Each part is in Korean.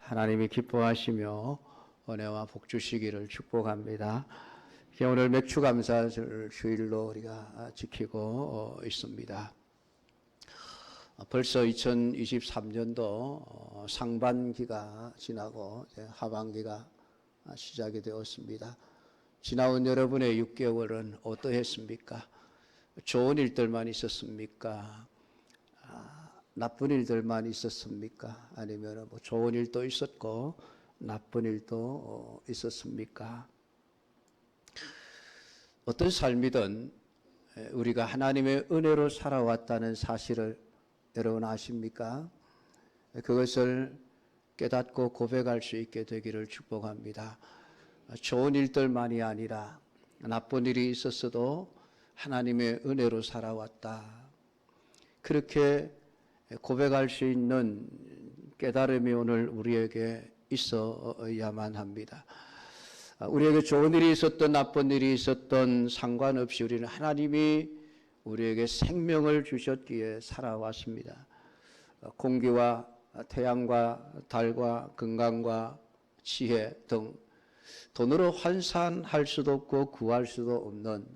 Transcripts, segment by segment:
하나님이 기뻐하시며 은혜와 복 주시기를 축복합니다. 오늘 맥주감사 주일로 우리가 지키고 있습니다. 벌써 2023년도 상반기가 지나고 하반기가 시작이 되었습니다. 지나온 여러분의 6개월은 어떠했습니까? 좋은 일들만 있었습니까? 나쁜 일들만 있었습니까? 아니면 뭐 좋은 일도 있었고 나쁜 일도 있었습니까? 어떤 삶이든 우리가 하나님의 은혜로 살아왔다는 사실을 여러분 아십니까? 그것을 깨닫고 고백할 수 있게 되기를 축복합니다. 좋은 일들만이 아니라 나쁜 일이 있었어도 하나님의 은혜로 살아왔다. 그렇게 고백할 수 있는 깨달음이 오늘 우리에게 있어야만 합니다. 우리에게 좋은 일이 있었던 나쁜 일이 있었던 상관없이 우리는 하나님이 우리에게 생명을 주셨기에 살아왔습니다. 공기와 태양과 달과 건강과 지혜 등 돈으로 환산할 수도 없고 구할 수도 없는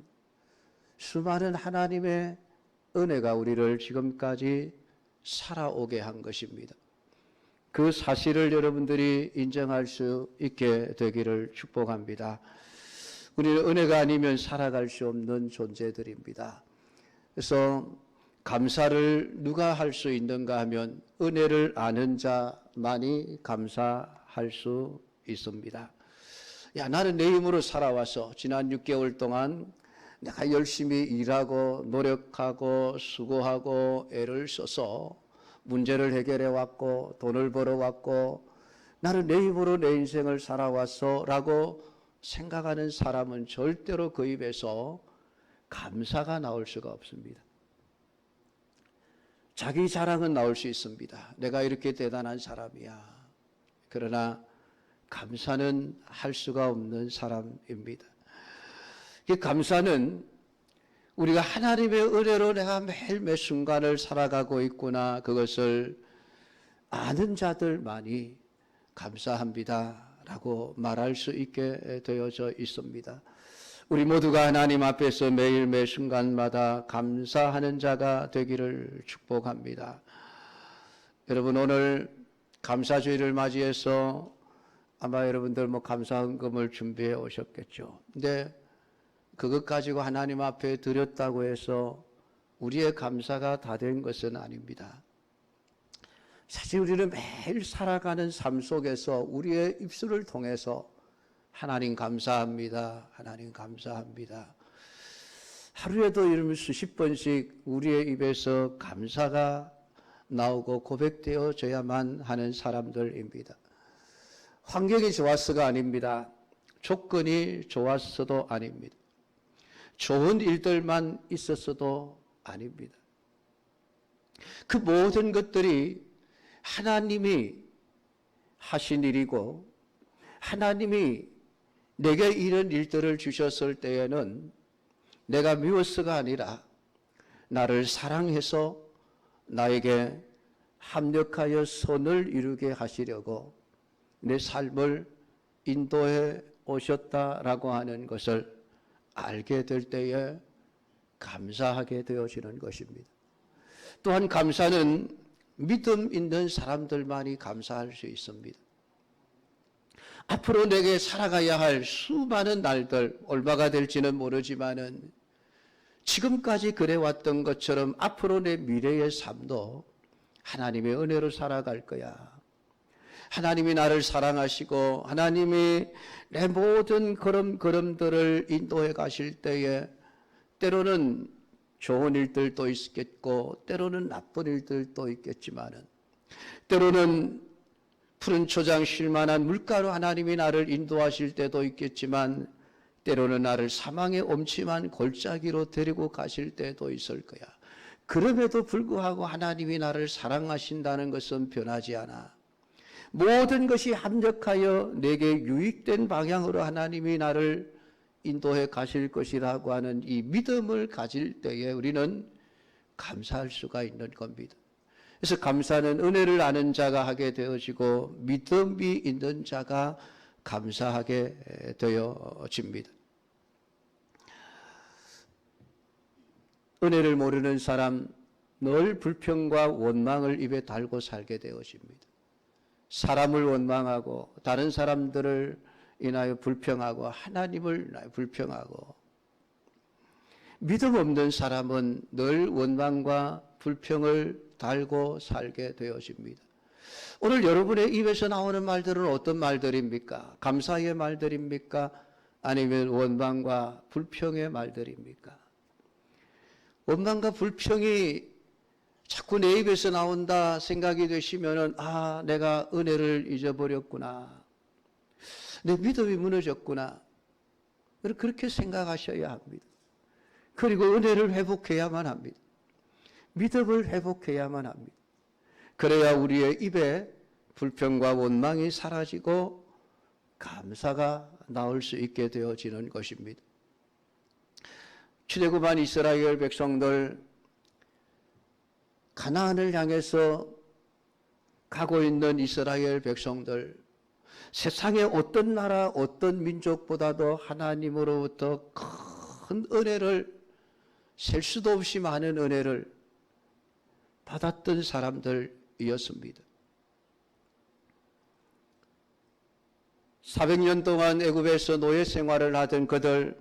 수많은 하나님의 은혜가 우리를 지금까지 살아오게 한 것입니다. 그 사실을 여러분들이 인정할 수 있게 되기를 축복합니다. 우리는 은혜가 아니면 살아갈 수 없는 존재들입니다. 그래서 감사를 누가 할 수 있는가 하면 은혜를 아는 자만이 감사할 수 있습니다. 나는 내 힘으로 살아와서 지난 6개월 동안 내가 열심히 일하고 노력하고 수고하고 애를 써서 문제를 해결해 왔고 돈을 벌어 왔고 나는 내 힘으로 내 인생을 살아왔어 라고 생각하는 사람은 절대로 그 입에서 감사가 나올 수가 없습니다. 자기 자랑은 나올 수 있습니다. 내가 이렇게 대단한 사람이야. 그러나 감사는 할 수가 없는 사람입니다. 감사는 우리가 하나님의 은혜로 내가 매일 매 순간을 살아가고 있구나, 그것을 아는 자들만이 감사합니다 라고 말할 수 있게 되어져 있습니다. 우리 모두가 하나님 앞에서 매일 매 순간마다 감사하는 자가 되기를 축복합니다. 여러분, 오늘 감사주일을 맞이해서 아마 여러분들 감사헌금을 준비해 오셨겠죠. 근데 그것 가지고 하나님 앞에 드렸다고 해서 우리의 감사가 다 된 것은 아닙니다. 사실 우리는 매일 살아가는 삶 속에서 우리의 입술을 통해서 하나님 감사합니다, 하나님 감사합니다, 하루에도 이러면 수십 번씩 우리의 입에서 감사가 나오고 고백되어져야만 하는 사람들입니다. 환경이 좋았어가 아닙니다. 조건이 좋았어도 아닙니다. 좋은 일들만 있었어도 아닙니다. 그 모든 것들이 하나님이 하신 일이고 하나님이 내게 이런 일들을 주셨을 때에는 내가 미워서가 아니라 나를 사랑해서 나에게 합력하여 선을 이루게 하시려고 내 삶을 인도해 오셨다라고 하는 것을 알게 될 때에 감사하게 되어지는 것입니다. 또한 감사는 믿음 있는 사람들만이 감사할 수 있습니다. 앞으로 내게 살아가야 할 수많은 날들, 얼마가 될지는 모르지만은 지금까지 그래왔던 것처럼 앞으로 내 미래의 삶도 하나님의 은혜로 살아갈 거야. 하나님이 나를 사랑하시고 하나님이 내 모든 걸음들을 인도해 가실 때에 때로는 좋은 일들도 있겠고 때로는 나쁜 일들도 있겠지만은 때로는 푸른 초장 쉴만한 물가로 하나님이 나를 인도하실 때도 있겠지만 때로는 나를 사망의 엄침한 골짜기로 데리고 가실 때도 있을 거야. 그럼에도 불구하고 하나님이 나를 사랑하신다는 것은 변하지 않아. 모든 것이 합력하여 내게 유익된 방향으로 하나님이 나를 인도해 가실 것이라고 하는 이 믿음을 가질 때에 우리는 감사할 수가 있는 겁니다. 그래서 감사는 은혜를 아는 자가 하게 되어지고 믿음이 있는 자가 감사하게 되어집니다. 은혜를 모르는 사람 늘 불평과 원망을 입에 달고 살게 되어집니다. 사람을 원망하고 다른 사람들을 인하여 불평하고 하나님을 인하여 불평하고, 믿음 없는 사람은 늘 원망과 불평을 달고 살게 되어집니다. 오늘 여러분의 입에서 나오는 말들은 어떤 말들입니까? 감사의 말들입니까? 아니면 원망과 불평의 말들입니까? 원망과 불평이 자꾸 내 입에서 나온다 생각이 되시면은, 아, 내가 은혜를 잊어버렸구나. 내 믿음이 무너졌구나. 그렇게 생각하셔야 합니다. 그리고 은혜를 회복해야만 합니다. 믿음을 회복해야만 합니다. 그래야 우리의 입에 불평과 원망이 사라지고 감사가 나올 수 있게 되어지는 것입니다. 출애굽한 이스라엘 백성들, 가나안을 향해서 가고 있는 이스라엘 백성들, 세상의 어떤 나라, 어떤 민족보다도 하나님으로부터 큰 은혜를, 셀 수도 없이 많은 은혜를 받았던 사람들이었습니다. 400년 동안 애굽에서 노예 생활을 하던 그들,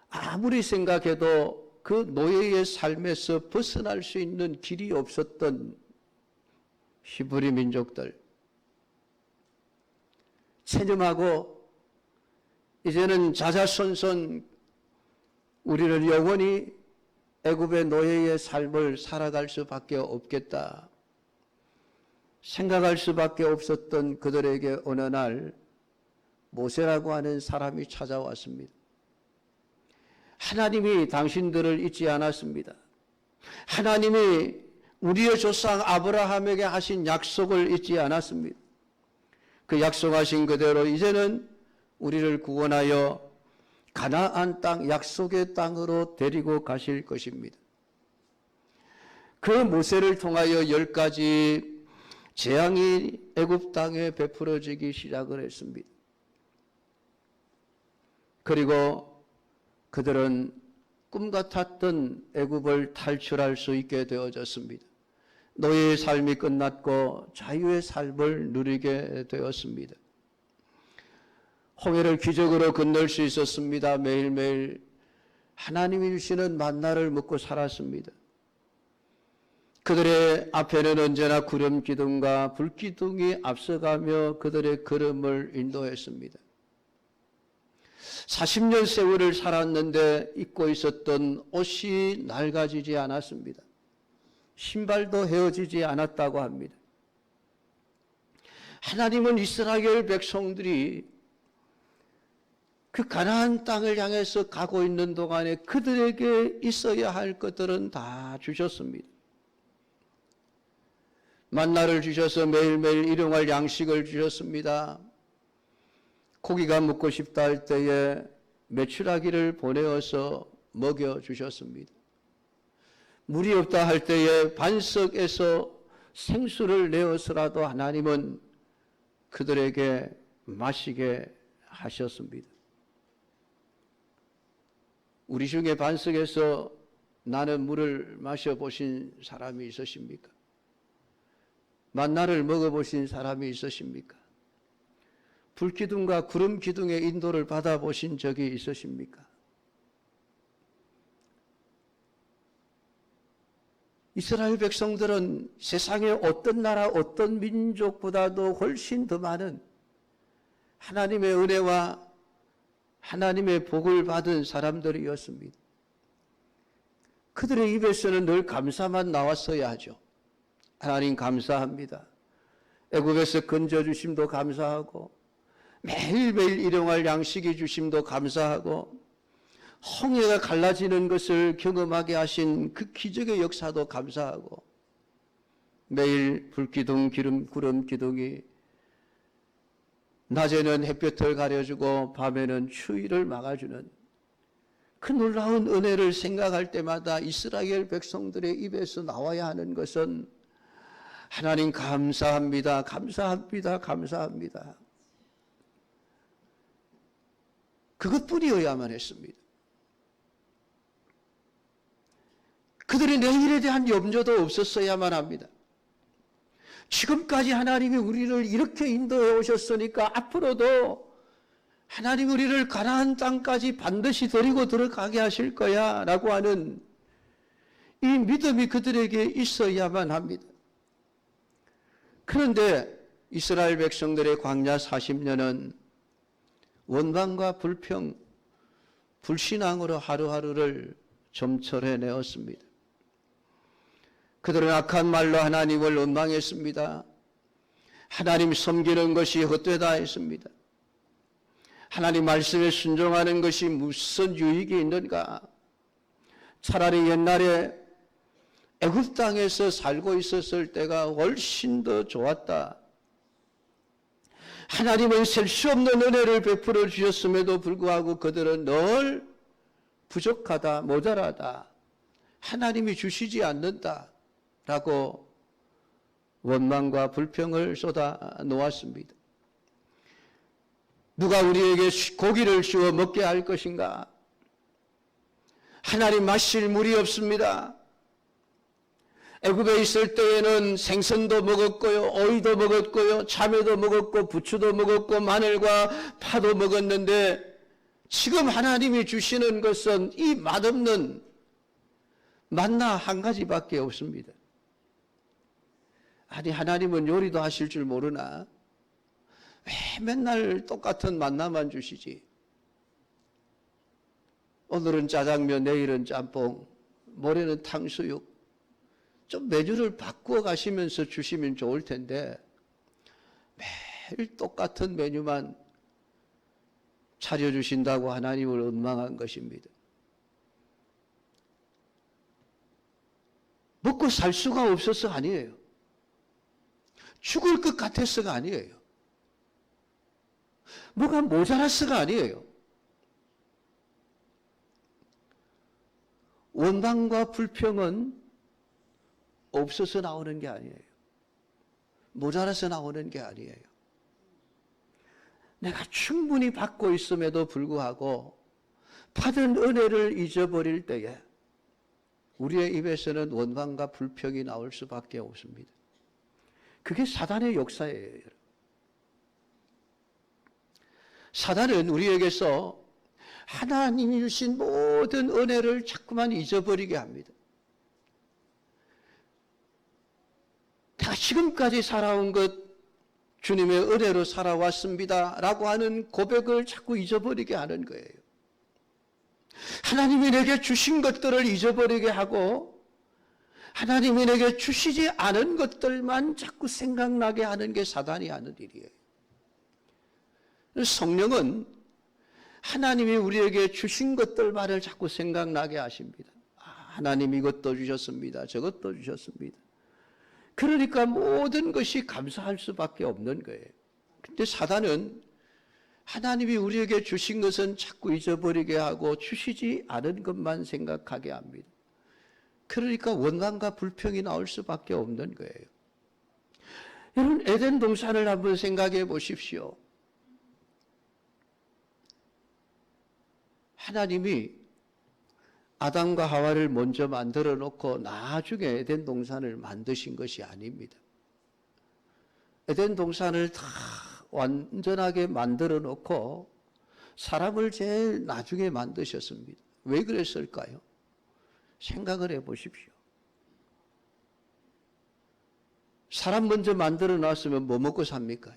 아무리 생각해도 그 노예의 삶에서 벗어날 수 있는 길이 없었던 히브리 민족들, 체념하고 이제는 자자손손 우리는 영원히 애굽의 노예의 삶을 살아갈 수밖에 없겠다 생각할 수밖에 없었던 그들에게 어느 날 모세라고 하는 사람이 찾아왔습니다. 하나님이 당신들을 잊지 않았습니다. 하나님이 우리의 조상 아브라함에게 하신 약속을 잊지 않았습니다. 그 약속하신 그대로 이제는 우리를 구원하여 가나안 땅, 약속의 땅으로 데리고 가실 것입니다. 그 모세를 통하여 10가지 재앙이 애굽 땅에 베풀어지기 시작을 했습니다. 그리고 그들은 꿈 같았던 애굽을 탈출할 수 있게 되어졌습니다. 노예의 삶이 끝났고 자유의 삶을 누리게 되었습니다. 홍해를 기적으로 건널 수 있었습니다. 매일매일 하나님이 주시는 만나를 먹고 살았습니다. 그들의 앞에는 언제나 구름 기둥과 불 기둥이 앞서가며 그들의 걸음을 인도했습니다. 40년 세월을 살았는데 입고 있었던 옷이 낡아지지 않았습니다. 신발도 헤어지지 않았다고 합니다. 하나님은 이스라엘 백성들이 그 가나안 땅을 향해서 가고 있는 동안에 그들에게 있어야 할 것들은 다 주셨습니다. 만나를 주셔서 매일매일 일용할 양식을 주셨습니다. 고기가 먹고 싶다 할 때에 메추라기를 보내어서 먹여주셨습니다. 물이 없다 할 때에 반석에서 생수를 내어서라도 하나님은 그들에게 마시게 하셨습니다. 우리 중에 반석에서 나는 물을 마셔보신 사람이 있으십니까? 만나를 먹어보신 사람이 있으십니까? 불기둥과 구름 기둥의 인도를 받아보신 적이 있으십니까? 이스라엘 백성들은 세상의 어떤 나라, 어떤 민족보다도 훨씬 더 많은 하나님의 은혜와 하나님의 복을 받은 사람들이었습니다. 그들의 입에서는 늘 감사만 나왔어야 하죠. 하나님 감사합니다. 애굽에서 건져주심도 감사하고 매일매일 일용할 양식이 주심도 감사하고 홍해가 갈라지는 것을 경험하게 하신 그 기적의 역사도 감사하고 매일 불기둥, 구름 기둥이 낮에는 햇볕을 가려주고 밤에는 추위를 막아주는 그 놀라운 은혜를 생각할 때마다 이스라엘 백성들의 입에서 나와야 하는 것은 하나님 감사합니다, 감사합니다, 감사합니다. 그것뿐이어야만 했습니다. 그들의 내일에 대한 염려도 없었어야만 합니다. 지금까지 하나님이 우리를 이렇게 인도해 오셨으니까 앞으로도 하나님 우리를 가나안 땅까지 반드시 데리고 들어가게 하실 거야 라고 하는 이 믿음이 그들에게 있어야만 합니다. 그런데 이스라엘 백성들의 광야 40년은 원망과 불평, 불신앙으로 하루하루를 점철해내었습니다. 그들은 악한 말로 하나님을 원망했습니다. 하나님 섬기는 것이 헛되다 했습니다. 하나님 말씀에 순종하는 것이 무슨 유익이 있는가? 차라리 옛날에 애굽 땅에서 살고 있었을 때가 훨씬 더 좋았다. 하나님은 셀 수 없는 은혜를 베풀어 주셨음에도 불구하고 그들은 늘 부족하다, 모자라다, 하나님이 주시지 않는다 라고 원망과 불평을 쏟아 놓았습니다. 누가 우리에게 고기를 주어 먹게 할 것인가? 하나님 마실 물이 없습니다. 애굽에 있을 때에는 생선도 먹었고요, 오이도 먹었고요, 참외도 먹었고, 부추도 먹었고, 마늘과 파도 먹었는데 지금 하나님이 주시는 것은 이 맛없는 만나 한 가지밖에 없습니다. 아니, 하나님은 요리도 하실 줄 모르나? 왜 맨날 똑같은 만나만 주시지? 오늘은 짜장면, 내일은 짬뽕, 모레는 탕수육. 좀 메뉴를 바꾸어 가시면서 주시면 좋을 텐데 매일 똑같은 메뉴만 차려주신다고 하나님을 원망한 것입니다. 먹고 살 수가 없어서 아니에요. 죽을 것 같아서가 아니에요. 뭐가 모자라서가 아니에요. 원망과 불평은 없어서 나오는 게 아니에요. 모자라서 나오는 게 아니에요. 내가 충분히 받고 있음에도 불구하고 받은 은혜를 잊어버릴 때에 우리의 입에서는 원망과 불평이 나올 수밖에 없습니다. 그게 사단의 역사예요, 여러분. 사단은 우리에게서 하나님이 주신 모든 은혜를 자꾸만 잊어버리게 합니다. 내가 지금까지 살아온 것 주님의 은혜로 살아왔습니다 라고 하는 고백을 자꾸 잊어버리게 하는 거예요. 하나님이 내게 주신 것들을 잊어버리게 하고 하나님이 내게 주시지 않은 것들만 자꾸 생각나게 하는 게 사단이 하는 일이에요. 성령은 하나님이 우리에게 주신 것들만을 자꾸 생각나게 하십니다. 하나님 이것도 주셨습니다. 저것도 주셨습니다. 그러니까 모든 것이 감사할 수밖에 없는 거예요. 근데 사단은 하나님이 우리에게 주신 것은 자꾸 잊어버리게 하고 주시지 않은 것만 생각하게 합니다. 그러니까 원망과 불평이 나올 수밖에 없는 거예요. 여러분, 에덴 동산을 한번 생각해 보십시오. 하나님이 아담과 하와를 먼저 만들어 놓고 나중에 에덴 동산을 만드신 것이 아닙니다. 에덴 동산을 다 완전하게 만들어 놓고 사람을 제일 나중에 만드셨습니다. 왜 그랬을까요? 생각을 해 보십시오. 사람 먼저 만들어 놨으면 뭐 먹고 삽니까?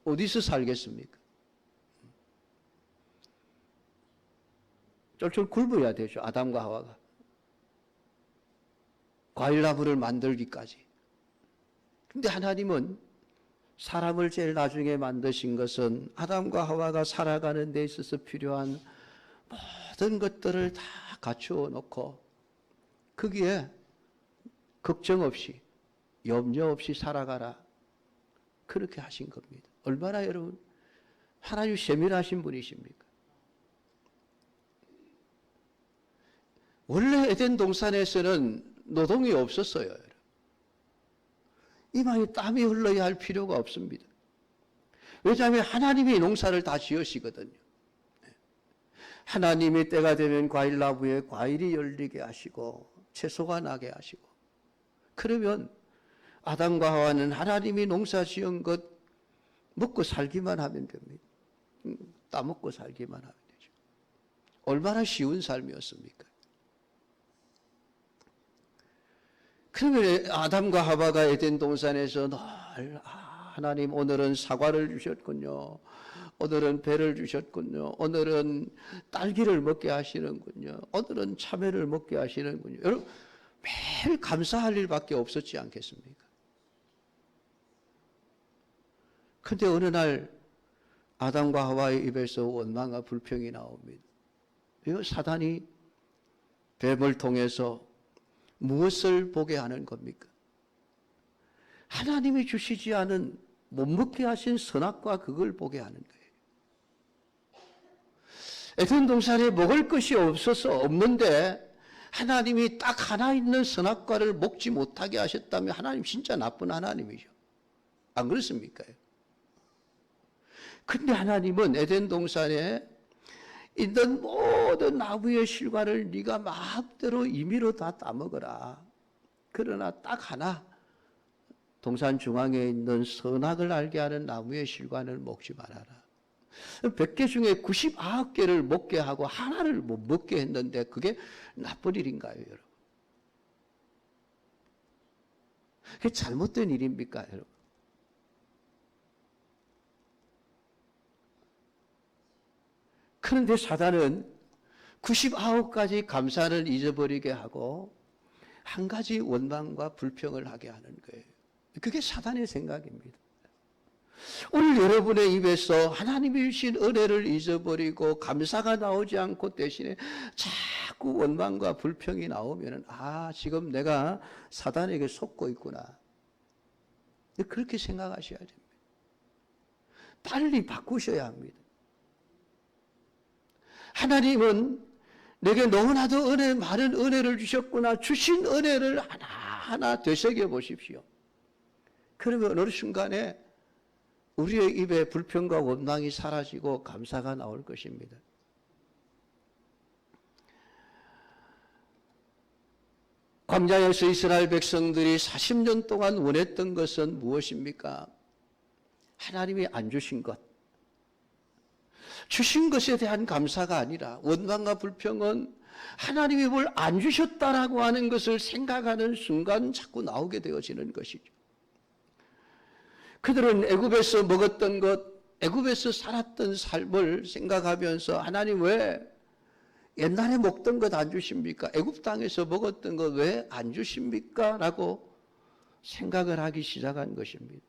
어디서 살겠습니까? 쫄쫄 굶어야 되죠. 아담과 하와가. 과일나무를 만들기까지. 근데 하나님은 사람을 제일 나중에 만드신 것은 아담과 하와가 살아가는 데 있어서 필요한 모든 것들을 다 갖추어 놓고 거기에 걱정 없이 염려 없이 살아가라. 그렇게 하신 겁니다. 얼마나 여러분 하나님 세밀하신 분이십니까? 원래 에덴 동산에서는 노동이 없었어요. 이마에 땀이 흘러야 할 필요가 없습니다. 왜냐하면 하나님이 농사를 다 지으시거든요. 하나님이 때가 되면 과일 나무에 과일이 열리게 하시고 채소가 나게 하시고, 그러면 아담과 하와는 하나님이 농사 지은 것 먹고 살기만 하면 됩니다. 따먹고 살기만 하면 되죠. 얼마나 쉬운 삶이었습니까? 그러면 아담과 하와가 에덴 동산에서 늘 하나님 오늘은 사과를 주셨군요. 오늘은 배를 주셨군요. 오늘은 딸기를 먹게 하시는군요. 오늘은 참외를 먹게 하시는군요. 여러분, 매일 감사할 일밖에 없었지 않겠습니까? 그런데 어느 날 아담과 하와의 입에서 원망과 불평이 나옵니다. 이 사단이 뱀을 통해서 무엇을 보게 하는 겁니까? 하나님이 주시지 않은 못 먹게 하신 선악과 그걸 보게 하는 거예요. 에덴 동산에 먹을 것이 없는데 하나님이 딱 하나 있는 선악과를 먹지 못하게 하셨다면 하나님 진짜 나쁜 하나님이죠. 안 그렇습니까? 근데 하나님은 에덴 동산에 있는 모든 나무의 실과를 네가 마음대로 임의로 다 따먹어라. 그러나 딱 하나, 동산 중앙에 있는 선악을 알게 하는 나무의 실과를 먹지 말아라. 100개 중에 99개를 먹게 하고 하나를 못 먹게 했는데 그게 나쁜 일인가요, 여러분? 그게 잘못된 일입니까, 여러분? 그런데 사단은 99가지 감사를 잊어버리게 하고 한 가지 원망과 불평을 하게 하는 거예요. 그게 사단의 생각입니다. 오늘 여러분의 입에서 하나님이 주신 은혜를 잊어버리고 감사가 나오지 않고 대신에 자꾸 원망과 불평이 나오면 지금 내가 사단에게 속고 있구나. 그렇게 생각하셔야 됩니다. 빨리 바꾸셔야 합니다. 하나님은 내게 너무나도 많은 은혜를 주셨구나. 주신 은혜를 하나하나 되새겨 보십시오. 그러면 어느 순간에 우리의 입에 불평과 원망이 사라지고 감사가 나올 것입니다. 광야에서 이스라엘 백성들이 40년 동안 원했던 것은 무엇입니까? 하나님이 안 주신 것. 주신 것에 대한 감사가 아니라 원망과 불평은 하나님이 뭘 안 주셨다라고 하는 것을 생각하는 순간 자꾸 나오게 되어지는 것이죠. 그들은 애굽에서 먹었던 것, 애굽에서 살았던 삶을 생각하면서 하나님 왜 옛날에 먹던 것 안 주십니까? 애굽 땅에서 먹었던 것 왜 안 주십니까? 라고 생각을 하기 시작한 것입니다.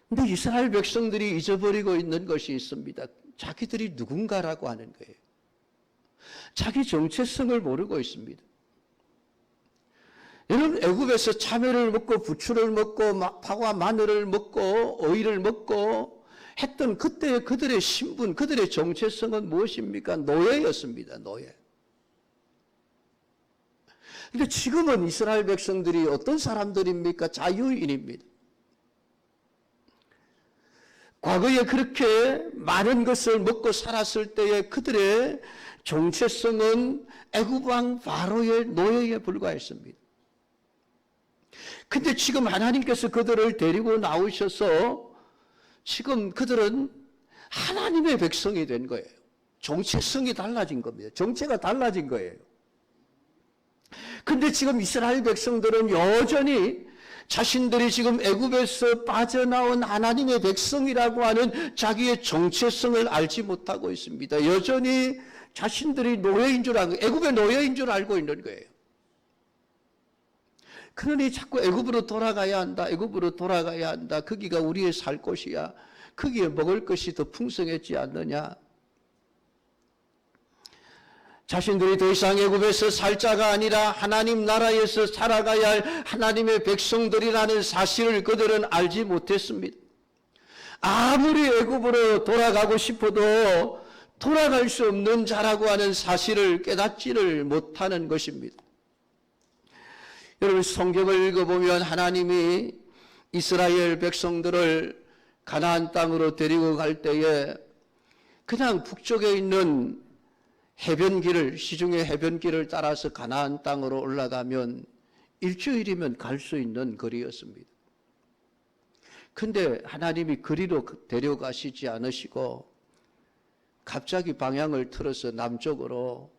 근데 이스라엘 백성들이 잊어버리고 있는 것이 있습니다. 자기들이 누군가라고 하는 거예요. 자기 정체성을 모르고 있습니다. 여러분, 애굽에서 참외를 먹고 부추를 먹고 파와 마늘을 먹고 오이를 먹고 했던 그때의 그들의 신분, 그들의 정체성은 무엇입니까? 노예였습니다. 노예. 그런데 지금은 이스라엘 백성들이 어떤 사람들입니까? 자유인입니다. 과거에 그렇게 많은 것을 먹고 살았을 때에 그들의 정체성은 애굽 왕 바로의 노예에 불과했습니다. 근데 지금 하나님께서 그들을 데리고 나오셔서 지금 그들은 하나님의 백성이 된 거예요. 정체성이 달라진 겁니다. 정체가 달라진 거예요. 근데 지금 이스라엘 백성들은 여전히 자신들이 지금 애굽에서 빠져나온 하나님의 백성이라고 하는 자기의 정체성을 알지 못하고 있습니다. 여전히 자신들이 노예인 줄 알고, 애굽의 노예인 줄 알고 있는 거예요. 그러니 자꾸 애굽으로 돌아가야 한다. 애굽으로 돌아가야 한다. 거기가 우리의 살 곳이야. 거기에 먹을 것이 더 풍성했지 않느냐. 자신들이 더 이상 애굽에서 살 자가 아니라 하나님 나라에서 살아가야 할 하나님의 백성들이라는 사실을 그들은 알지 못했습니다. 아무리 애굽으로 돌아가고 싶어도 돌아갈 수 없는 자라고 하는 사실을 깨닫지를 못하는 것입니다. 여러분, 성경을 읽어보면 하나님이 이스라엘 백성들을 가나안 땅으로 데리고 갈 때에 그냥 북쪽에 있는 해변길을, 시중의 해변길을 따라서 가나안 땅으로 올라가면 일주일이면 갈 수 있는 거리였습니다. 근데 하나님이 그리로 데려가시지 않으시고 갑자기 방향을 틀어서 남쪽으로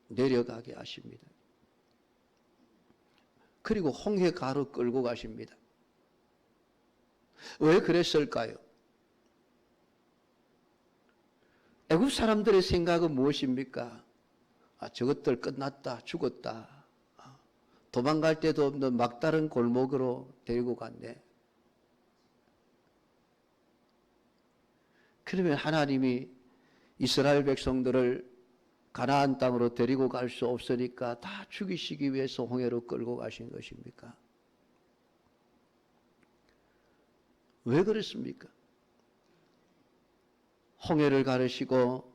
내려가게 하십니다. 그리고 홍해가로 끌고 가십니다. 왜 그랬을까요? 애굽 사람들의 생각은 무엇입니까? 저것들 끝났다, 죽었다. 도망갈 데도 없는 막다른 골목으로 데리고 갔네. 그러면 하나님이 이스라엘 백성들을 가나안 땅으로 데리고 갈 수 없으니까 다 죽이시기 위해서 홍해로 끌고 가신 것입니까? 왜 그랬습니까? 홍해를 가르시고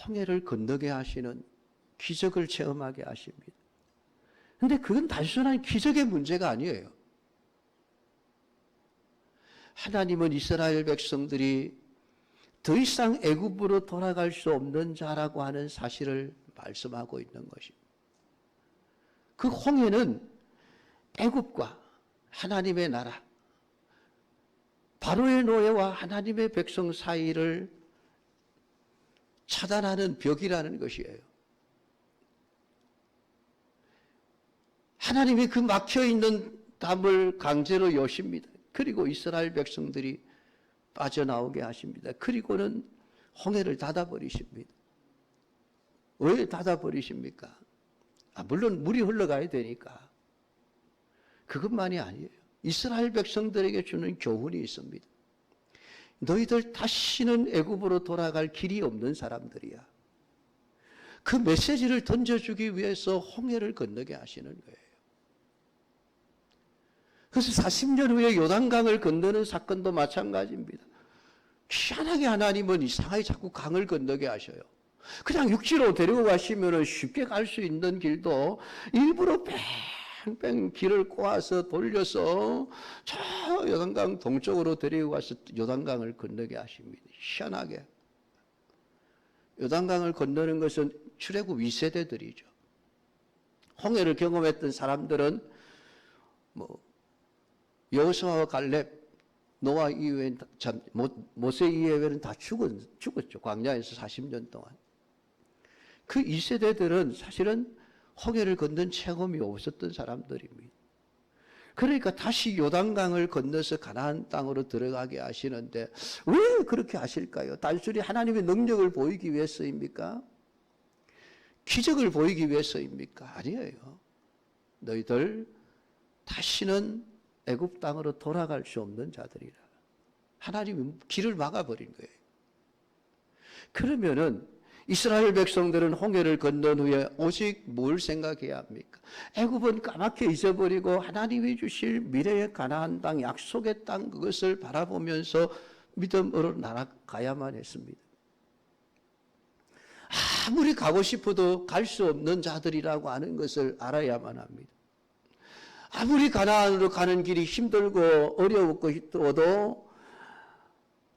홍해를 건너게 하시는 기적을 체험하게 하십니다. 그런데 그건 단순한 기적의 문제가 아니에요. 하나님은 이스라엘 백성들이 더 이상 애굽으로 돌아갈 수 없는 자라고 하는 사실을 말씀하고 있는 것입니다. 그 홍해는 애굽과 하나님의 나라, 바로의 노예와 하나님의 백성 사이를 차단하는 벽이라는 것이에요. 하나님이 그 막혀있는 담을 강제로 여십니다. 그리고 이스라엘 백성들이 빠져나오게 하십니다. 그리고는 홍해를 닫아버리십니다. 왜 닫아버리십니까? 물론 물이 흘러가야 되니까. 그것만이 아니에요. 이스라엘 백성들에게 주는 교훈이 있습니다. 너희들 다시는 애굽으로 돌아갈 길이 없는 사람들이야. 그 메시지를 던져주기 위해서 홍해를 건너게 하시는 거예요. 그래서 40년 후에 요단강을 건너는 사건도 마찬가지입니다. 희한하게 하나님은 이상하게 자꾸 강을 건너게 하셔요. 그냥 육지로 데리고 가시면 쉽게 갈 수 있는 길도 일부러 뺑뺑 길을 꼬아서 돌려서 저 요단강 동쪽으로 데리고 가서 요단강을 건너게 하십니다. 희한하게. 요단강을 건너는 것은 출애굽 2세대들이죠. 홍해를 경험했던 사람들은 여호수아와 갈렙, 노아 이후에 모세 이후에는 다 죽었죠. 광야에서 40년 동안. 그 2세대들은 사실은 홍해를 건넌 체험이 없었던 사람들입니다. 그러니까 다시 요단강을 건너서 가나안 땅으로 들어가게 하시는데 왜 그렇게 하실까요? 단순히 하나님의 능력을 보이기 위해서입니까? 기적을 보이기 위해서입니까? 아니에요. 너희들 다시는 애굽 땅으로 돌아갈 수 없는 자들이라. 하나님이 길을 막아버린 거예요. 그러면은 이스라엘 백성들은 홍해를 건넌 후에 오직 뭘 생각해야 합니까? 애굽은 까맣게 잊어버리고 하나님이 주실 미래의 가나안 땅, 약속의 땅, 그것을 바라보면서 믿음으로 날아가야만 했습니다. 아무리 가고 싶어도 갈 수 없는 자들이라고 하는 것을 알아야만 합니다. 아무리 가나안으로 가는 길이 힘들고 어려웠고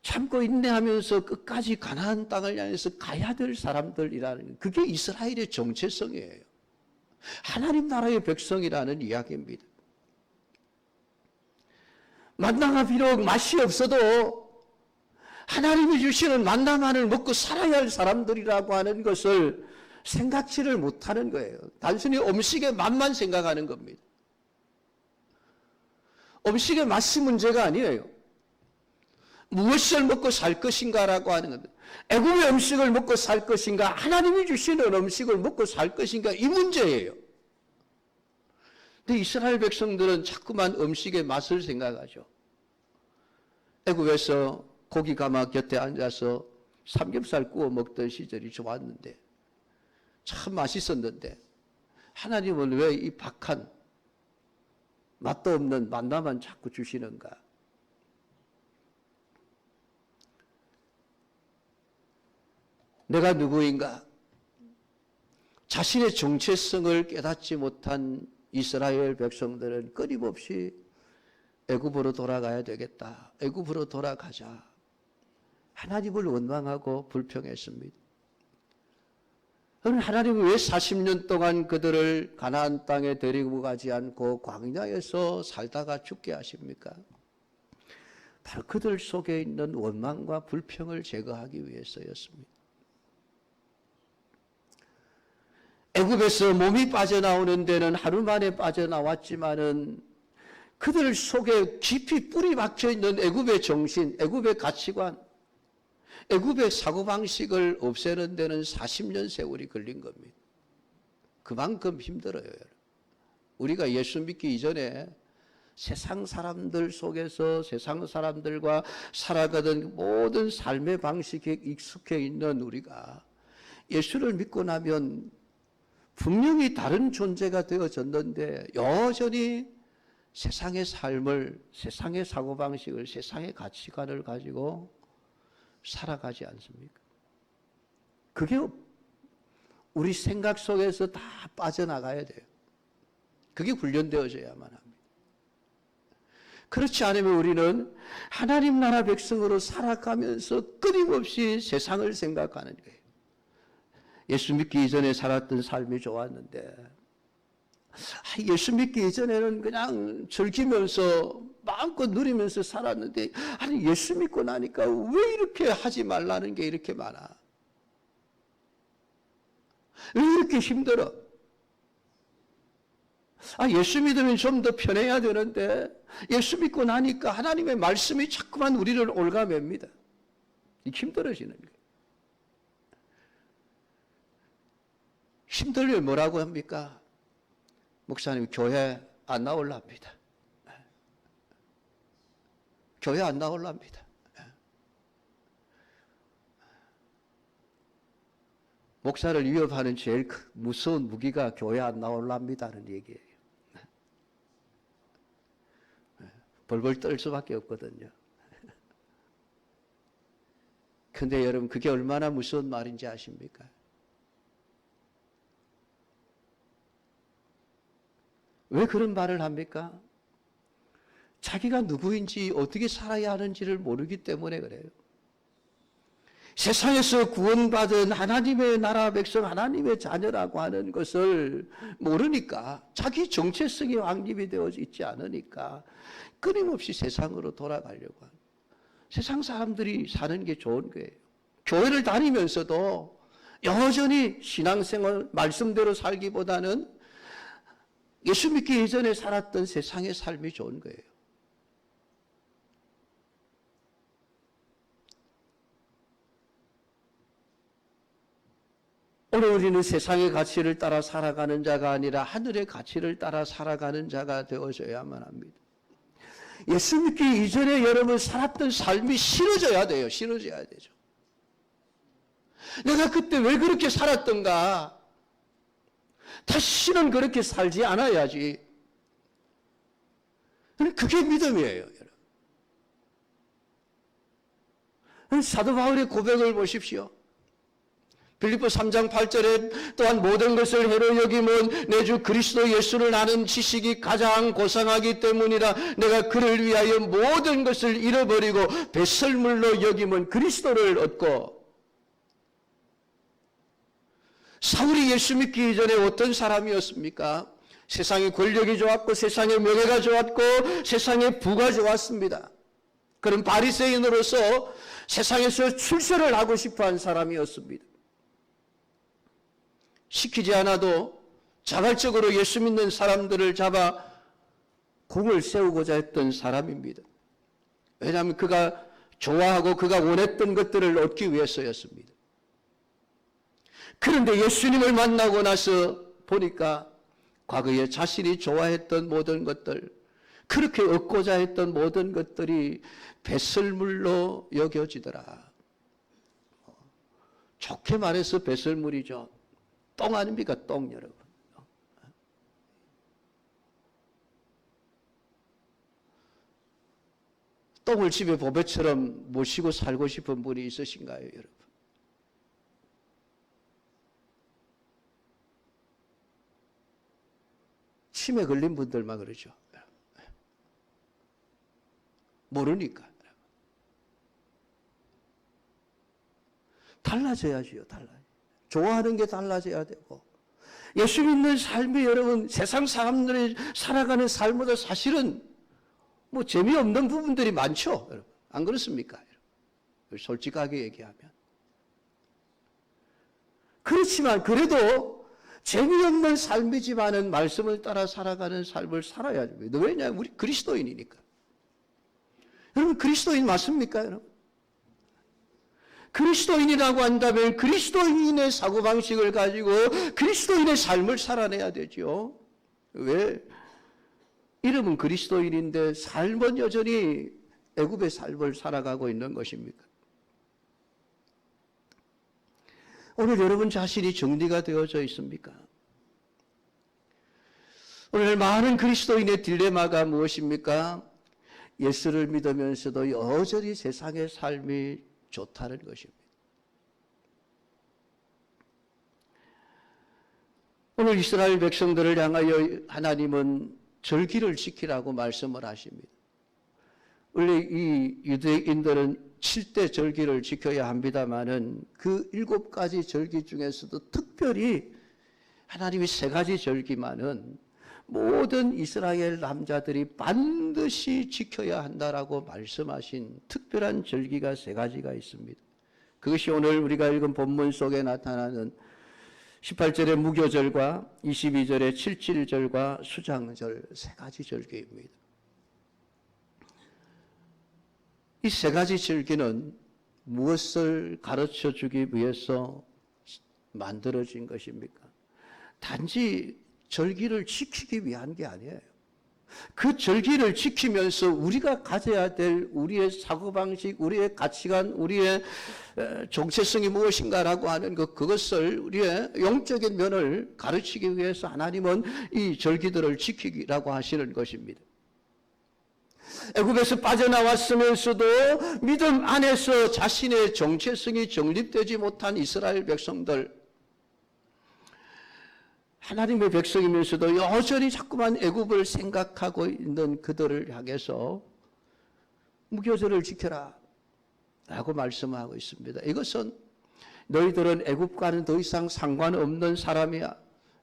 참고 인내하면서 끝까지 가나안 땅을 향해서 가야 될 사람들이라는, 그게 이스라엘의 정체성이에요. 하나님 나라의 백성이라는 이야기입니다. 만나가 비록 맛이 없어도 하나님이 주시는 만나만을 먹고 살아야 할 사람들이라고 하는 것을 생각지를 못하는 거예요. 단순히 음식의 맛만 생각하는 겁니다. 음식의 맛이 문제가 아니에요. 무엇을 먹고 살 것인가라고 하는 겁니다. 애굽의 음식을 먹고 살 것인가, 하나님이 주시는 음식을 먹고 살 것인가, 이 문제예요. 근데 이스라엘 백성들은 자꾸만 음식의 맛을 생각하죠. 애굽에서 고기 가마 곁에 앉아서 삼겹살 구워 먹던 시절이 좋았는데, 참 맛있었는데, 하나님은 왜 이 박한 맛도 없는 만나만 자꾸 주시는가? 내가 누구인가? 자신의 정체성을 깨닫지 못한 이스라엘 백성들은 끊임없이 애굽으로 돌아가야 되겠다. 애굽으로 돌아가자. 하나님을 원망하고 불평했습니다. 그럼 하나님은 왜 40년 동안 그들을 가나안 땅에 데리고 가지 않고 광야에서 살다가 죽게 하십니까? 바로 그들 속에 있는 원망과 불평을 제거하기 위해서였습니다. 애굽에서 몸이 빠져나오는 데는 하루 만에 빠져나왔지만은 그들 속에 깊이 뿌리 박혀 있는 애굽의 정신, 애굽의 가치관, 애굽의 사고방식을 없애는 데는 40년 세월이 걸린 겁니다. 그만큼 힘들어요. 우리가 예수 믿기 이전에 세상 사람들 속에서 세상 사람들과 살아가던 모든 삶의 방식에 익숙해 있는 우리가 예수를 믿고 나면 분명히 다른 존재가 되어졌는데 여전히 세상의 삶을, 세상의 사고방식을, 세상의 가치관을 가지고 살아가지 않습니까? 그게 우리 생각 속에서 다 빠져나가야 돼요. 그게 훈련되어져야만 합니다. 그렇지 않으면 우리는 하나님 나라 백성으로 살아가면서 끊임없이 세상을 생각하는 거예요. 예수 믿기 이전에 살았던 삶이 좋았는데 예수 믿기 이전에는 그냥 즐기면서 마음껏 누리면서 살았는데 아니 예수 믿고 나니까 왜 이렇게 하지 말라는 게 이렇게 많아? 왜 이렇게 힘들어? 예수 믿으면 좀 더 편해야 되는데 예수 믿고 나니까 하나님의 말씀이 자꾸만 우리를 올가맵니다. 힘들어지는 거예요. 힘들면 뭐라고 합니까? 목사님 교회 안 나올랍니다. 교회 안 나올랍니다. 목사를 위협하는 제일 무서운 무기가 교회 안 나올랍니다는 얘기예요. 벌벌 떨 수밖에 없거든요. 근데 여러분 그게 얼마나 무서운 말인지 아십니까? 왜 그런 말을 합니까? 자기가 누구인지 어떻게 살아야 하는지를 모르기 때문에 그래요. 세상에서 구원받은 하나님의 나라 백성, 하나님의 자녀라고 하는 것을 모르니까 자기 정체성이 확립이 되어 있지 않으니까 끊임없이 세상으로 돌아가려고 하는 세상 사람들이 사는 게 좋은 거예요. 교회를 다니면서도 여전히 신앙생활 말씀대로 살기보다는 예수 믿기 이전에 살았던 세상의 삶이 좋은 거예요. 오늘 우리는 세상의 가치를 따라 살아가는 자가 아니라 하늘의 가치를 따라 살아가는 자가 되어져야만 합니다. 예수 믿기 이전에 여러분 살았던 삶이 싫어져야 돼요. 싫어져야 되죠. 내가 그때 왜 그렇게 살았던가? 다시는 그렇게 살지 않아야지. 그게 믿음이에요. 여러분. 사도 바울의 고백을 보십시오. 빌립보 3장 8절에 또한 모든 것을 해로 여김은 내 주 그리스도 예수를 아는 지식이 가장 고상하기 때문이라. 내가 그를 위하여 모든 것을 잃어버리고 배설물로 여김은 그리스도를 얻고. 사울이 예수 믿기 이전에 어떤 사람이었습니까? 세상의 권력이 좋았고 세상의 명예가 좋았고 세상의 부가 좋았습니다. 그런 바리새인으로서 세상에서 출세를 하고 싶어한 사람이었습니다. 시키지 않아도 자발적으로 예수 믿는 사람들을 잡아 공을 세우고자 했던 사람입니다. 왜냐하면 그가 좋아하고 그가 원했던 것들을 얻기 위해서였습니다. 그런데 예수님을 만나고 나서 보니까 과거에 자신이 좋아했던 모든 것들, 그렇게 얻고자 했던 모든 것들이 배설물로 여겨지더라. 좋게 말해서 배설물이죠. 똥 아닙니까? 똥 여러분. 똥을 집에 보배처럼 모시고 살고 싶은 분이 있으신가요, 여러분? 치매 걸린 분들만 그러죠. 모르니까. 달라져야지요. 좋아하는 게 달라져야 되고, 예수 믿는 삶이 여러분 세상 사람들이 살아가는 삶보다 사실은 뭐 재미없는 부분들이 많죠. 여러분. 안 그렇습니까? 솔직하게 얘기하면. 그렇지만 그래도 재미없는 삶이지만은 말씀을 따라 살아가는 삶을 살아야 됩니다. 왜냐하면 우리 그리스도인이니까. 여러분 그리스도인 맞습니까? 여러분? 그리스도인이라고 한다면 그리스도인의 사고방식을 가지고 그리스도인의 삶을 살아내야 되죠. 왜? 이름은 그리스도인인데 삶은 여전히 애굽의 삶을 살아가고 있는 것입니까? 오늘 여러분 자신이 정리가 되어져 있습니까? 오늘 많은 그리스도인의 딜레마가 무엇입니까? 예수를 믿으면서도 여전히 세상의 삶이 좋다는 것입니다. 오늘 이스라엘 백성들을 향하여 하나님은 절기를 지키라고 말씀을 하십니다. 원래 이 유대인들은 7대 절기를 지켜야 합니다만은 그 7가지 절기 중에서도 특별히 하나님이 3가지 절기만은 모든 이스라엘 남자들이 반드시 지켜야 한다라고 말씀하신 특별한 절기가 3가지가 있습니다. 그것이 오늘 우리가 읽은 본문 속에 나타나는 18절의 무교절과 22절의 칠칠절과 수장절 3가지 절기입니다. 이 3가지 절기는 무엇을 가르쳐 주기 위해서 만들어진 것입니까? 단지 절기를 지키기 위한 게 아니에요. 그 절기를 지키면서 우리가 가져야 될 우리의 사고방식, 우리의 가치관, 우리의 정체성이 무엇인가라고 하는 그것을 우리의 영적인 면을 가르치기 위해서 하나님은 이 절기들을 지키기라고 하시는 것입니다. 애굽에서 빠져나왔으면서도 믿음 안에서 자신의 정체성이 정립되지 못한 이스라엘 백성들, 하나님의 백성이면서도 여전히 자꾸만 애굽을 생각하고 있는 그들을 향해서 무교절을 지켜라 라고 말씀하고 있습니다. 이것은 너희들은 애굽과는 더 이상 상관없는 사람이야.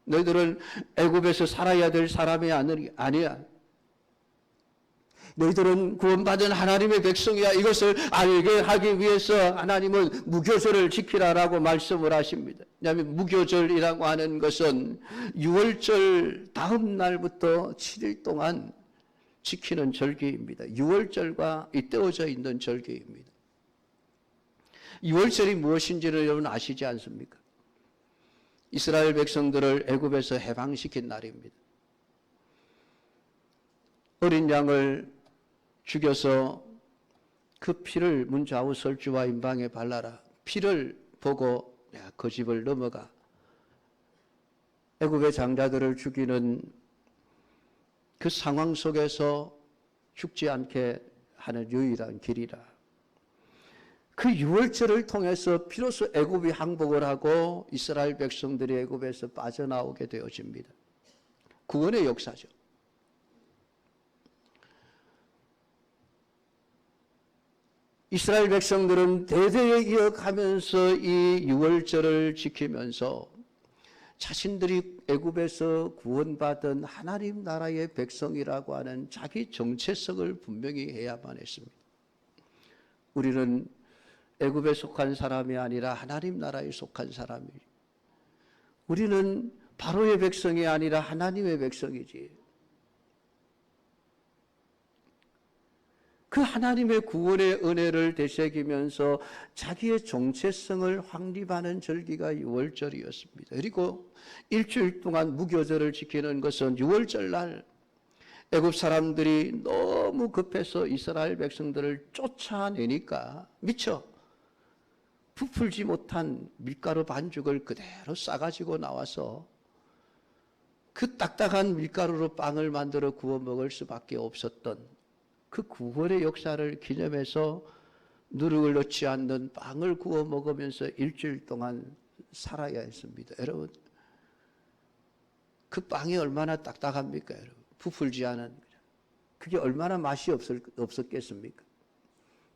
너희들은 애굽에서 살아야 될 사람이 아니야. 너희들은 구원받은 하나님의 백성이야. 이것을 알게 하기 위해서 하나님은 무교절을 지키라라고 말씀을 하십니다. 왜냐하면 무교절이라고 하는 것은 6월절 다음 날부터 7일 동안 지키는 절기입니다. 6월절과 잇대어져 있는 절기입니다. 6월절이 무엇인지를 여러분 아시지 않습니까? 이스라엘 백성들을 애굽에서 해방시킨 날입니다. 어린 양을 죽여서 그 피를 문 좌우 설주와 임방에 발라라. 피를 보고 그 집을 넘어가. 애굽의 장자들을 죽이는 그 상황 속에서 죽지 않게 하는 유일한 길이라. 그 6월절을 통해서 비로소 애굽이 항복을 하고 이스라엘 백성들이 애굽에서 빠져나오게 되어집니다. 구원의 역사죠. 이스라엘 백성들은 대대에 이어가면서 이 6월절을 지키면서 자신들이 애굽에서 구원받은 하나님 나라의 백성이라고 하는 자기 정체성을 분명히 해야만 했습니다. 우리는 애굽에 속한 사람이 아니라 하나님 나라에 속한 사람이지. 우리는 바로의 백성이 아니라 하나님의 백성이지. 그 하나님의 구원의 은혜를 되새기면서 자기의 정체성을 확립하는 절기가 6월절이었습니다. 그리고 일주일 동안 무교절을 지키는 것은 6월절 날 애굽 사람들이 너무 급해서 이스라엘 백성들을 쫓아내니까 미처 부풀지 못한 밀가루 반죽을 그대로 싸가지고 나와서 그 딱딱한 밀가루로 빵을 만들어 구워 먹을 수밖에 없었던 그 구원의 역사를 기념해서 누룩을 넣지 않는 빵을 구워 먹으면서 일주일 동안 살아야 했습니다. 여러분, 그 빵이 얼마나 딱딱합니까, 여러분? 부풀지 않은. 그게 얼마나 맛이 없었겠습니까?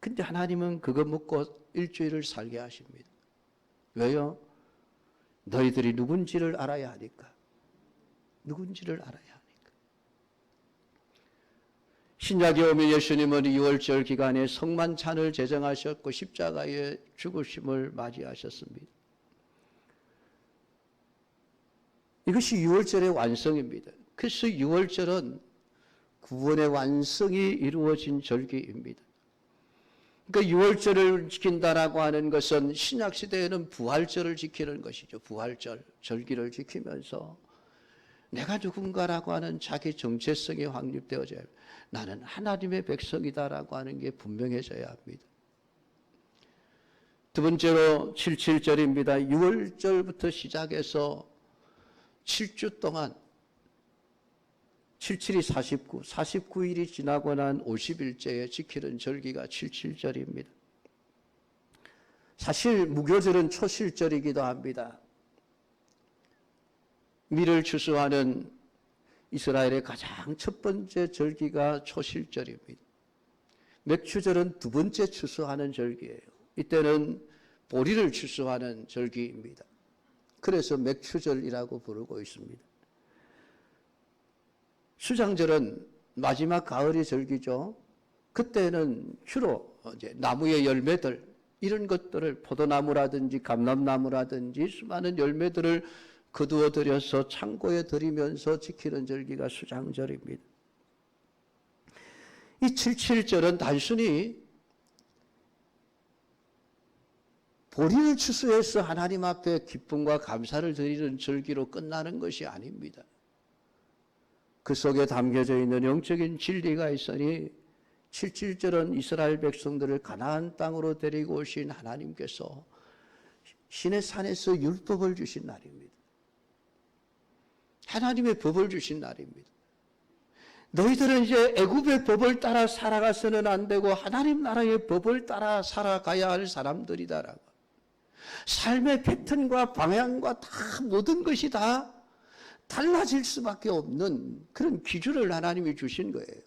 근데 하나님은 그거 먹고 일주일을 살게 하십니다. 왜요? 너희들이 누군지를 알아야 하니까. 누군지를 알아야 하니까. 신약에 오면 예수님은 6월절 기간에 성만찬을 제정하셨고 십자가의 죽으심을 맞이하셨습니다. 이것이 6월절의 완성입니다. 그래서 6월절은 구원의 완성이 이루어진 절기입니다. 그러니까 6월절을 지킨다라고 하는 것은 신약시대에는 부활절을 지키는 것이죠. 부활절, 절기를 지키면서 내가 누군가라고 하는 자기 정체성이 확립되어져야 합니다. 나는 하나님의 백성이다라고 하는 게 분명해져야 합니다. 두 번째로 77절입니다. 6월절부터 시작해서 7주 동안 77이 49, 49일이 지나고 난 50일째에 지키는 절기가 77절입니다. 사실 무교절은 초실절이기도 합니다. 밀을 추수하는 이스라엘의 가장 첫 번째 절기가 초실절입니다. 맥추절은 두 번째 추수하는 절기예요. 이때는 보리를 추수하는 절기입니다. 그래서 맥추절이라고 부르고 있습니다. 수장절은 마지막 가을의 절기죠. 그때는 주로 이제 나무의 열매들 이런 것들을 포도나무라든지 감람나무라든지 수많은 열매들을 거두어 들여서 창고에 들이면서 지키는 절기가 수장절입니다. 이 77절은 단순히 보리를 추수해서 하나님 앞에 기쁨과 감사를 드리는 절기로 끝나는 것이 아닙니다. 그 속에 담겨져 있는 영적인 진리가 있으니 77절은 이스라엘 백성들을 가나안 땅으로 데리고 오신 하나님께서 시내 산에서 율법을 주신 날입니다. 하나님의 법을 주신 날입니다. 너희들은 이제 애굽의 법을 따라 살아가서는 안 되고 하나님 나라의 법을 따라 살아가야 할 사람들이다라고. 삶의 패턴과 방향과 다 모든 것이 다 달라질 수밖에 없는 그런 기준을 하나님이 주신 거예요.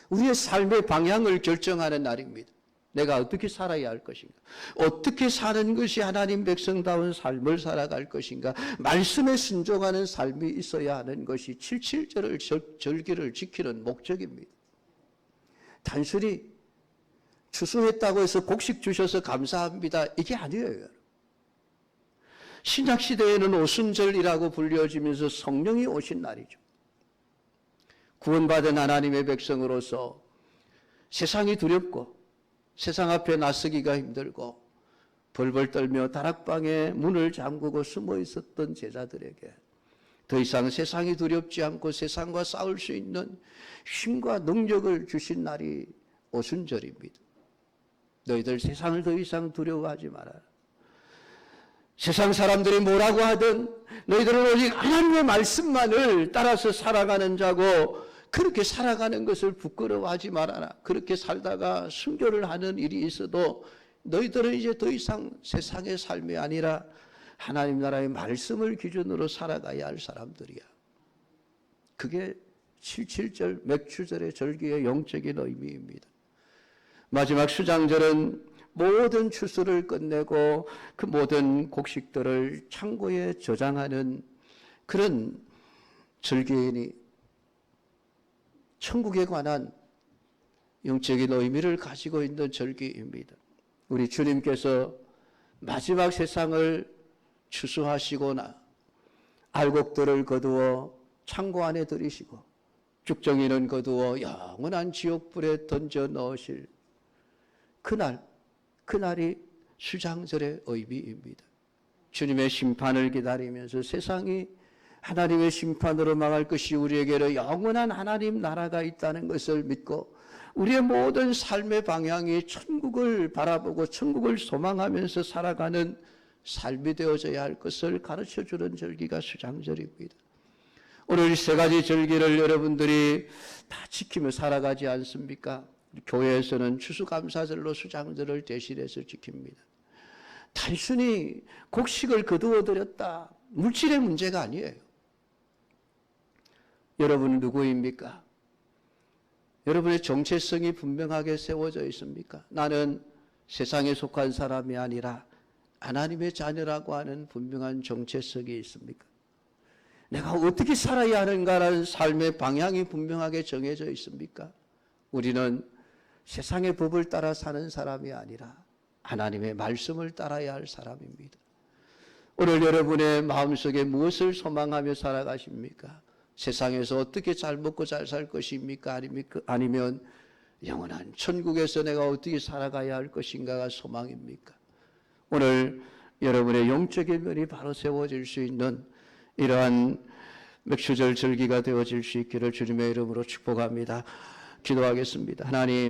우리의 삶의 방향을 결정하는 날입니다. 내가 어떻게 살아야 할 것인가? 어떻게 사는 것이 하나님 백성다운 삶을 살아갈 것인가? 말씀에 순종하는 삶이 있어야 하는 것이 77절을 절기를 지키는 목적입니다. 단순히 추수했다고 해서 곡식 주셔서 감사합니다. 이게 아니에요. 신약시대에는 오순절이라고 불려지면서 성령이 오신 날이죠. 구원받은 하나님의 백성으로서 세상이 두렵고 세상 앞에 나서기가 힘들고 벌벌 떨며 다락방에 문을 잠그고 숨어 있었던 제자들에게 더 이상 세상이 두렵지 않고 세상과 싸울 수 있는 힘과 능력을 주신 날이 오순절입니다. 너희들 세상을 더 이상 두려워하지 말아라. 세상 사람들이 뭐라고 하든 너희들은 오직 하나님의 말씀만을 따라서 살아가는 자고 그렇게 살아가는 것을 부끄러워하지 말아라. 그렇게 살다가 순교를 하는 일이 있어도 너희들은 이제 더 이상 세상의 삶이 아니라 하나님 나라의 말씀을 기준으로 살아가야 할 사람들이야. 그게 77절 맥추절의 절기의 영적인 의미입니다. 마지막 수장절은 모든 추수를 끝내고 그 모든 곡식들을 창고에 저장하는 그런 절기이니 천국에 관한 영적인 의미를 가지고 있는 절기입니다. 우리 주님께서 마지막 세상을 추수하시거나 알곡들을 거두어 창고 안에 들이시고 죽정이는 거두어 영원한 지옥불에 던져 넣으실 그날이 수장절의 의미입니다. 주님의 심판을 기다리면서 세상이 하나님의 심판으로 망할 것이 우리에게는 영원한 하나님 나라가 있다는 것을 믿고 우리의 모든 삶의 방향이 천국을 바라보고 천국을 소망하면서 살아가는 삶이 되어져야 할 것을 가르쳐주는 절기가 수장절입니다. 오늘 세 가지 절기를 여러분들이 다 지키며 살아가지 않습니까? 교회에서는 추수감사절로 수장절을 대신해서 지킵니다. 단순히 곡식을 거두어 드렸다. 물질의 문제가 아니에요. 여러분은 누구입니까? 여러분의 정체성이 분명하게 세워져 있습니까? 나는 세상에 속한 사람이 아니라 하나님의 자녀라고 하는 분명한 정체성이 있습니까? 내가 어떻게 살아야 하는가라는 삶의 방향이 분명하게 정해져 있습니까? 우리는 세상의 법을 따라 사는 사람이 아니라 하나님의 말씀을 따라야 할 사람입니다. 오늘 여러분의 마음속에 무엇을 소망하며 살아가십니까? 세상에서 어떻게 잘 먹고 잘 살 것입니까? 아니면 영원한 천국에서 내가 어떻게 살아가야 할 것인가가 소망입니까? 오늘 여러분의 영적인 면이 바로 세워질 수 있는 이러한 맥주절 절기가 되어질 수 있기를 주님의 이름으로 축복합니다. 기도하겠습니다. 하나님,